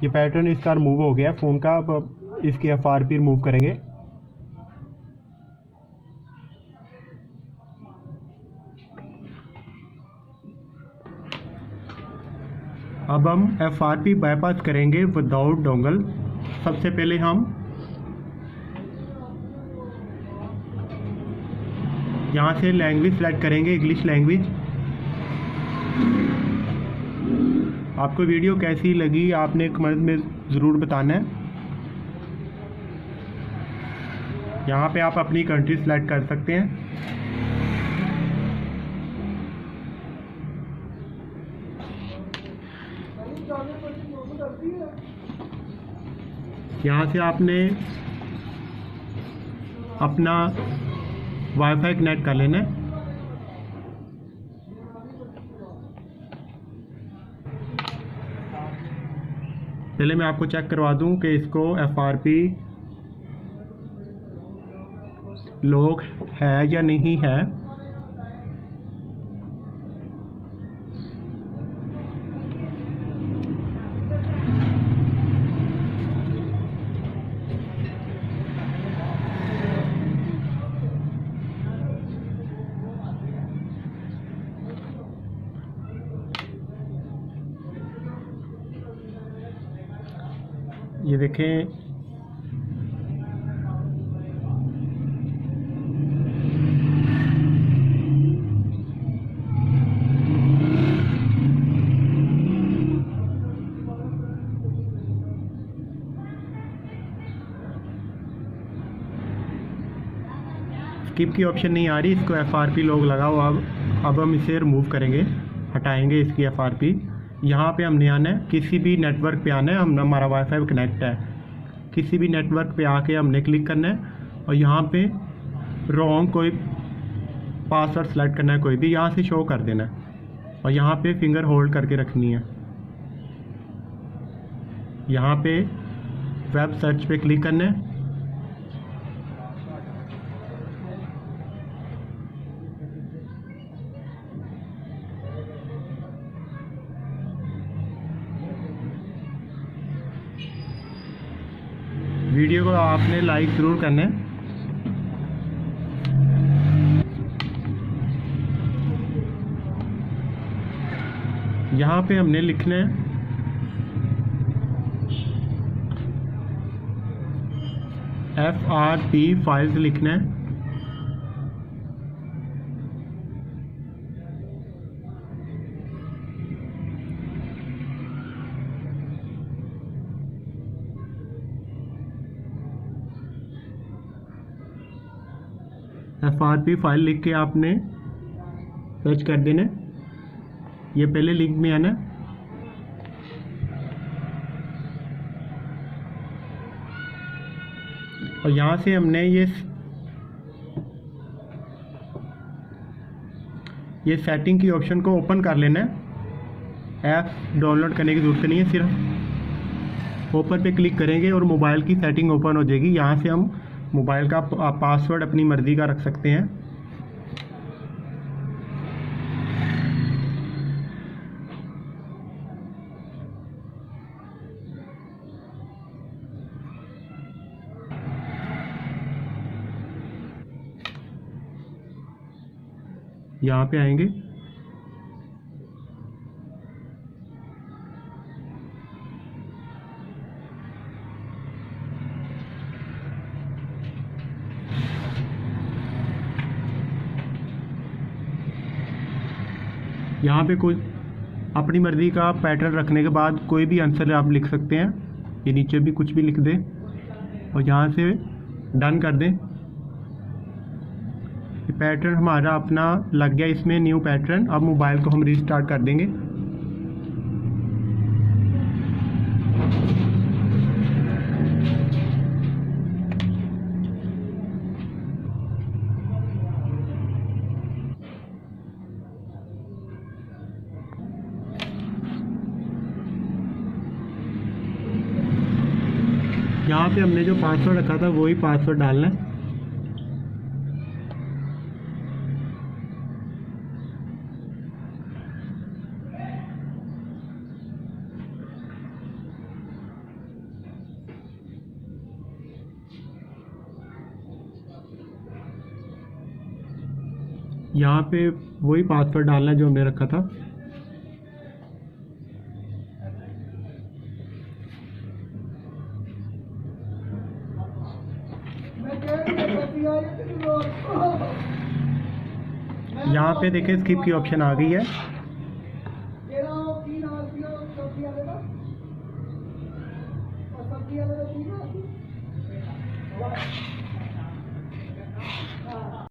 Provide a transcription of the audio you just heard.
ये पैटर्न इसका रिमूव हो गया फ़ोन का। अब इसकी FRP रिमूव करेंगे। अब हम FRP बाईपास करेंगे विदाउट डोंगल। सबसे पहले हम यहाँ से लैंग्वेज सेलेक्ट करेंगे, इंग्लिश लैंग्वेज। आपको वीडियो कैसी लगी आपने कमेंट में ज़रूर बताना है। यहाँ पे आप अपनी कंट्री सेलेक्ट कर सकते हैं। यहाँ से आपने अपना वाईफाई कनेक्ट कर लेना है। पहले मैं आपको चेक करवा दूं कि इसको FRP लॉक है या नहीं है। ये देखें, स्किप की ऑप्शन नहीं आ रही, इसको FRP लॉक लगा हुआ। अब हम इसे रिमूव करेंगे, हटाएंगे इसकी FRP। यहाँ पे हमने आना है, किसी भी नेटवर्क पे आना है। हमारा वाईफाई कनेक्ट है, किसी भी नेटवर्क पे आके हमने क्लिक करना है और यहाँ पे रॉन्ग कोई पासवर्ड सेलेक्ट करना है, कोई भी यहाँ से शो कर देना है और यहाँ पे फिंगर होल्ड करके रखनी है। यहाँ पे वेब सर्च पे क्लिक करना है। वीडियो को आपने लाइक ज़रूर करना है। यहाँ पे हमने लिखना है FRP फाइल्स लिखना है। FRP फाइल लिख के आपने सर्च कर देना। ये पहले लिंक में आना। और यहाँ से हमने ये सेटिंग की ऑप्शन को ओपन कर लेना है। ऐप डाउनलोड करने की ज़रूरत नहीं है, सिर्फ ओपन पे क्लिक करेंगे और मोबाइल की सेटिंग ओपन हो जाएगी। यहाँ से हम मोबाइल का पासवर्ड अपनी मर्ज़ी का रख सकते हैं। यहाँ पे आएंगे, यहाँ पे कोई अपनी मर्ज़ी का पैटर्न रखने के बाद कोई भी आंसर आप लिख सकते हैं। ये नीचे भी कुछ भी लिख दें और यहाँ से डन कर दें। ये पैटर्न हमारा अपना लग गया इसमें, न्यू पैटर्न। अब मोबाइल को हम रीस्टार्ट कर देंगे। यहाँ पे हमने जो पासवर्ड रखा था वही पासवर्ड डालना है। यहाँ पे वही पासवर्ड डालना है जो हमने रखा था। यहाँ पे देखिए स्किप की ऑप्शन आ गई है।